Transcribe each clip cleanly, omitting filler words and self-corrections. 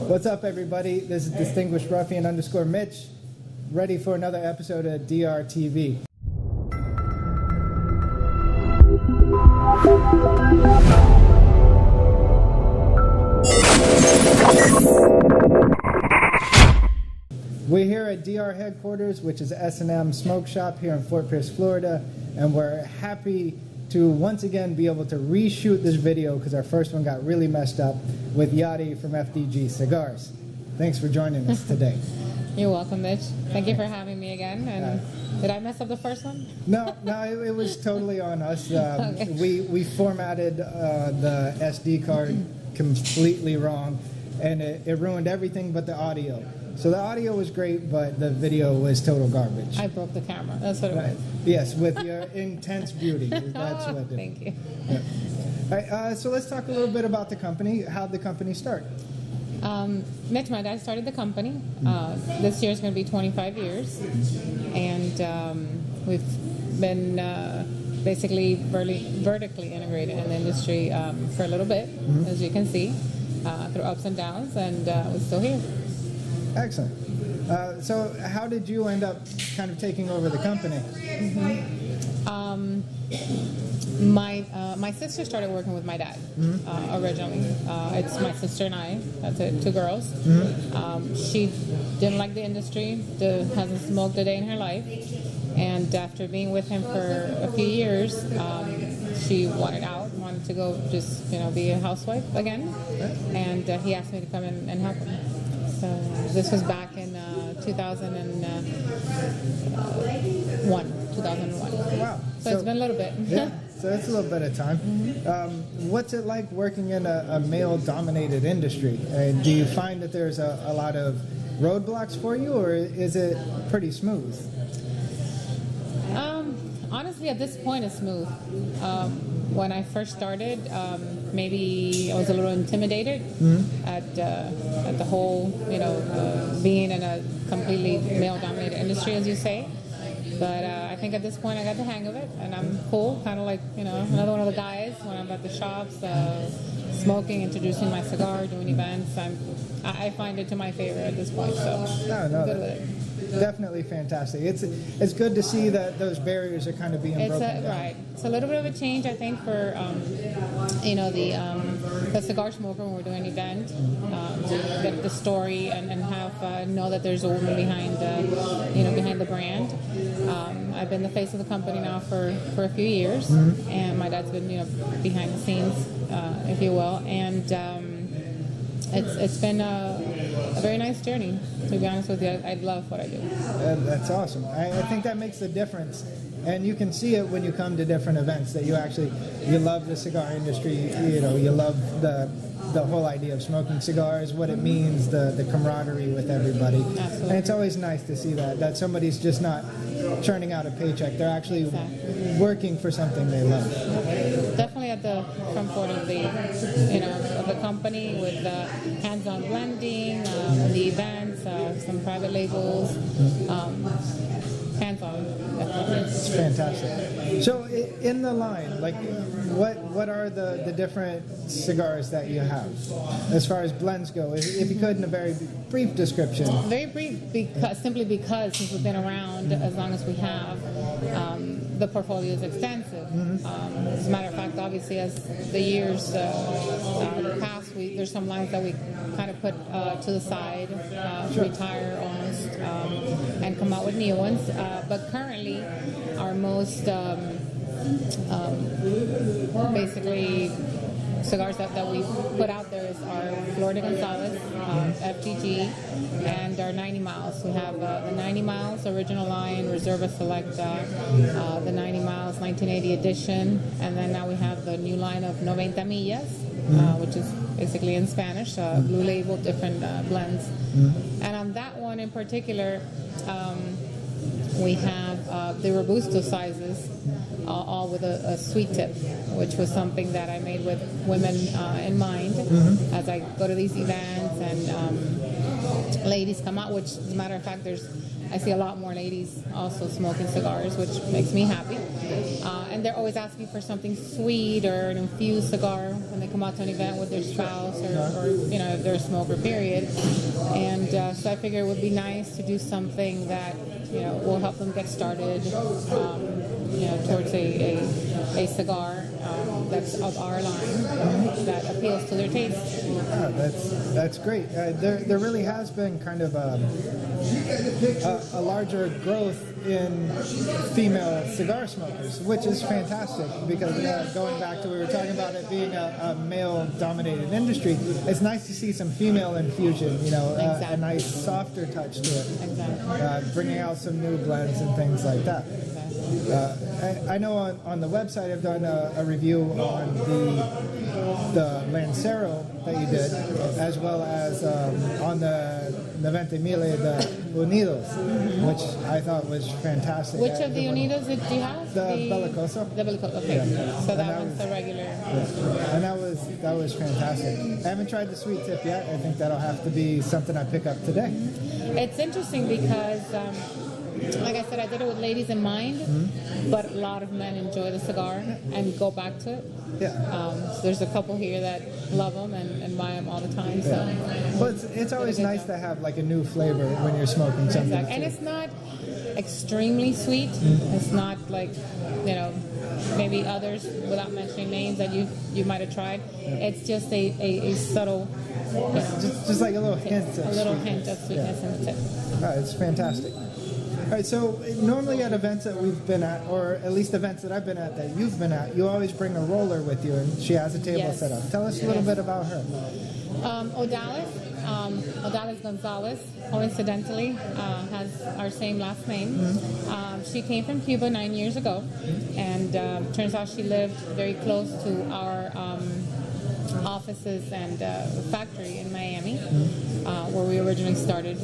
What's up, everybody? This is Distinguished Ruffian _ Mitch, ready for another episode of DRTV. We're here at DR headquarters, which is S&M Smoke Shop here in Fort Pierce, Florida, and we're happy to once again be able to reshoot this video because our first one got really messed up with Yadi from FDG Cigars. Thanks for joining us today. You're welcome, Mitch. Thank you for having me again. And did I mess up the first one? No, it was totally on us. Okay. We formatted the SD card completely wrong, and it ruined everything but the audio. So the audio was great, but the video was total garbage. I broke the camera. That's what it was. Yes, with your intense beauty. That's what it is. Thank you. Yeah. All right, so let's talk a little bit about the company. How'd the company start? Mitch, my dad started the company. This year is going to be 25 years. And we've been basically vertically integrated in the industry for a little bit, as you can see, through ups and downs, and we're still here. Excellent. So how did you end up kind of taking over the company? My sister started working with my dad originally. It's my sister and I. That's it, two girls. She didn't like the industry, hasn't smoked a day in her life. And after being with him for a few years, she wanted out, wanted to go just be a housewife again. And he asked me to come in and help him. So this was back in 2001. Wow. So it's been a little bit. Yeah, so it's a little bit of time. What's it like working in a male-dominated industry? Do you find that there's a lot of roadblocks for you, or is it pretty smooth? Honestly, at this point, it's smooth. When I first started, maybe I was a little intimidated at the whole, being in a completely male-dominated industry, as you say. But I think at this point I got the hang of it, and I'm cool, kind of like, another one of the guys when I'm at the shops, smoking, introducing my cigar, doing events. I find it to my favor at this point, so I'm good with it. Definitely fantastic. It's good to see that those barriers are kind of being broken down. Right. It's a little bit of a change, I think, for the cigar smoker when we're doing an event, to get the story and have know that there's a woman behind behind the brand. I've been the face of the company now for a few years, and my dad's been behind the scenes, if you will, and it's been a very nice journey. To be honest with you, I love what I do. That's awesome. I think that makes a difference, and you can see it when you come to different events that you love the cigar industry. You love the whole idea of smoking cigars, what it means, the camaraderie with everybody. Absolutely. And it's always nice to see that somebody's just not churning out a paycheck. They're actually working for something they love. Definitely at the front point of the of the company with hands-on blending, the events, some private labels, hands-on. It's fantastic. So in the line, like what are the different cigars that you have as far as blends go? If you could, in a very brief description. Very brief, simply because since we've been around as long as we have, the portfolio is extensive. As a matter of fact, obviously, as the years pass, there's some lines that we kind of put to the side, retire almost, and come out with new ones. But currently, our most basically cigars that we put out there is our Flor de Gonzalez, FDG, and our 90 miles. We have the 90 miles original line, Reserva Select, the 90 miles 1980 edition, and then now we have the new line of 90 millas, which is basically in Spanish, blue label, different blends. And on that one in particular, We have the Robusto sizes, all with a sweet tip, which was something that I made with women in mind as I go to these events and ladies come out, which, as a matter of fact, I see a lot more ladies also smoking cigars, which makes me happy. And they're always asking for something sweet or an infused cigar when they come out to an event with their spouse or if they're a smoker, period. And so I figured it would be nice to do something that, will help them get started, towards a cigar that's of our line that appeals to their taste. Oh, that's great. There really has been kind of a larger growth in female cigar smokers, which is fantastic because going back to we were talking about it being a male-dominated industry, it's nice to see some female infusion, Exactly. A nice softer touch to it, Exactly. bringing out some new blends and things like that. I know on the website I've done a review on the Lancero that you did, as well as on the 90 Mil, the Unidos, which I thought was fantastic. Which of the Unidos did you have? The Bellicoso. The Bellicoso, okay. Yeah. So that one's the regular. Yeah. And that was fantastic. I haven't tried the sweet tip yet. I think that'll have to be something I pick up today. It's interesting because, like I said, I did it with ladies in mind, but a lot of men enjoy the cigar and go back to it. Yeah. So there's a couple here that love them and buy them all the time. So. Yeah. Well, it's always nice to have like a new flavor when you're smoking something. Exactly. And it's not extremely sweet. It's not like, maybe others, without mentioning names, that you might have tried. It's just a subtle, just like a little hint of hint of sweetness in the tip. Oh, it's fantastic. All right, so normally at events that we've been at, or at least events that I've been at that you've been at, you always bring a roller with you, and she has a table set up. Tell us a little bit about her. Yadi Gonzalez, coincidentally, has our same last name. She came from Cuba 9 years ago, and turns out she lived very close to our offices and factory in Miami, where we originally started,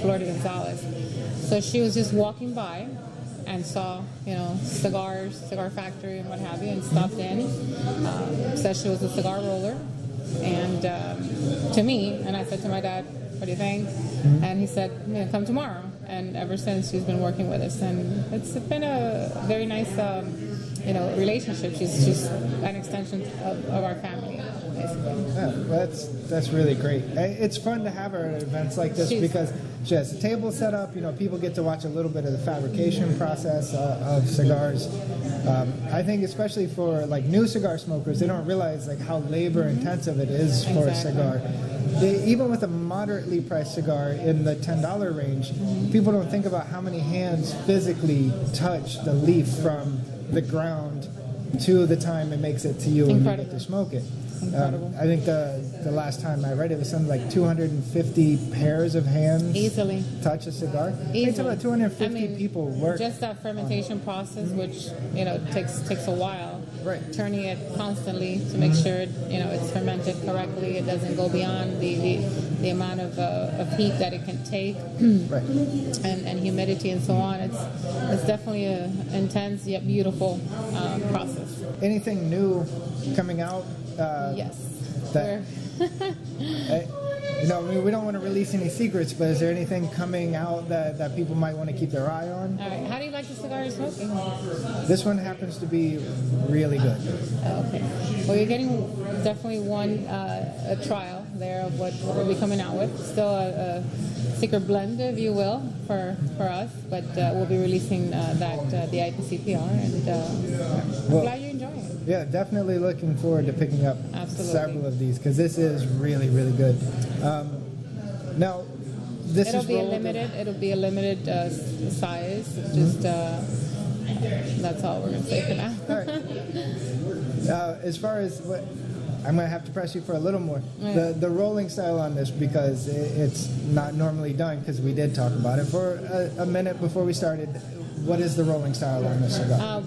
Flor de Gonzalez. So she was just walking by and saw, cigars, cigar factory and what have you, and stopped in, said she was a cigar roller, and to me, and I said to my dad, what do you think? And he said, come tomorrow. And ever since, she's been working with us, and it's been a very nice, relationship. She's an extension of our family, basically. Yeah, that's really great. It's fun to have her at events like this because she has a table set up. People get to watch a little bit of the fabrication process of cigars. I think especially for like new cigar smokers, they don't realize like how labor intensive it is for a cigar. Even with a moderately priced cigar in the $10 range, people don't think about how many hands physically touch the leaf from the ground to the time it makes it to you and you get to smoke it. I think the last time I read it was something like 250 pairs of hands easily touch a cigar. Easily. It's about 250 people work. Just that fermentation process, which takes a while. Right. Turning it constantly to make sure it's fermented correctly. It doesn't go beyond the amount of heat that it can take, right. and humidity and so on. It's definitely an intense yet beautiful process. Anything new coming out? Yes. We don't want to release any secrets, but is there anything coming out that people might want to keep their eye on? All right. How do you like the cigar you're smoking? This one happens to be really good. Okay. Well, you're getting definitely a trial there of what we'll be coming out with. Still a secret blend, if you will, for us, but we'll be releasing the IPCPR, and I'm glad you're enjoying it. Yeah, definitely looking forward to picking up several of these because this is really, really good. Now, it'll be a limited size. Just that's all we're gonna say for now. All right. As far as what, I'm gonna have to press you for a little more. Yeah. The rolling style on this because it's not normally done because we did talk about it for a minute before we started. What is the rolling style on this cigar?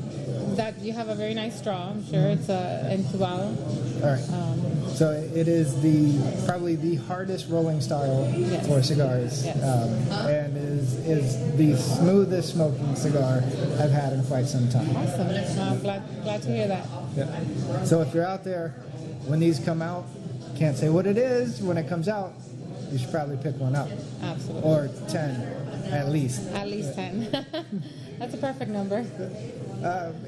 that you have a very nice straw. I'm sure it's a entubado. All right. So it is probably the hardest rolling style for cigars, Yes. And is the smoothest smoking cigar I've had in quite some time. Awesome. I'm glad to hear that. Yeah. So if you're out there, when these come out, can't say what it is. When it comes out, you should probably pick one up. Absolutely. Or 10, at least. At least 10. That's a perfect number.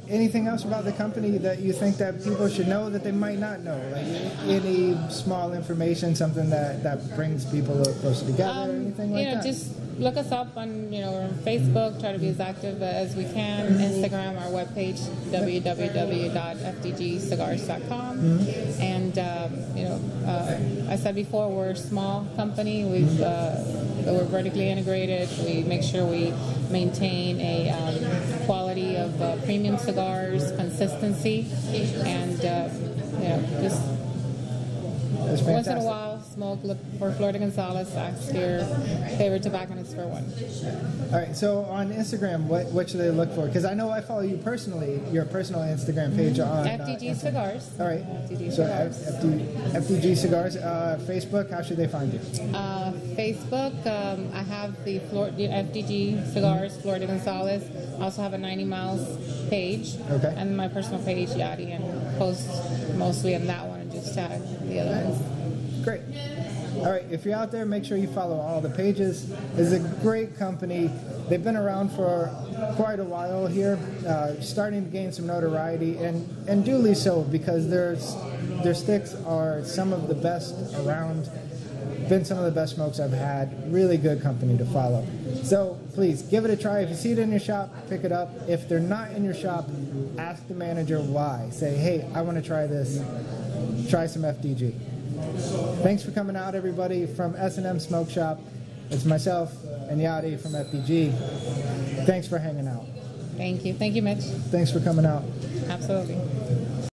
Anything else about the company that you think that people should know that they might not know? Like any small information, something that brings people a little closer together, or anything like that? Just look us up on, we're on Facebook, try to be as active as we can. Instagram, our webpage, www.fdgcigars.com. And, I said before, we're a small company. We're vertically integrated. We make sure we maintain a quality of premium cigars, consistency, and, just once in a while, smoke, look for Flor de Gonzalez, ask your favorite tobacconist for one. All right, so on Instagram, what should they look for? Because I know I follow you personally, your personal Instagram page on FDG Cigars. All right, FDG so Cigars. FDG Cigars. Facebook, how should they find you? Facebook, I have the FDG Cigars, Flor de Gonzalez. I also have a 90 Miles page. Okay. And my personal page, Yadi, and post mostly on that one and just tag the other ones. Great. All right, if you're out there, make sure you follow all the pages. It's a great company. They've been around for quite a while here, starting to gain some notoriety, and duly so, because their sticks are some of the best around. Been some of the best smokes I've had. Really good company to follow. So please give it a try. If you see it in your shop, pick it up. If they're not in your shop, ask the manager why. Say, hey, I want to try this. Try some FDG. Thanks for coming out, everybody, from S&M Smoke Shop. It's myself and Yadi from FDG. Thanks for hanging out. Thank you. Thank you, Mitch. Thanks for coming out. Absolutely.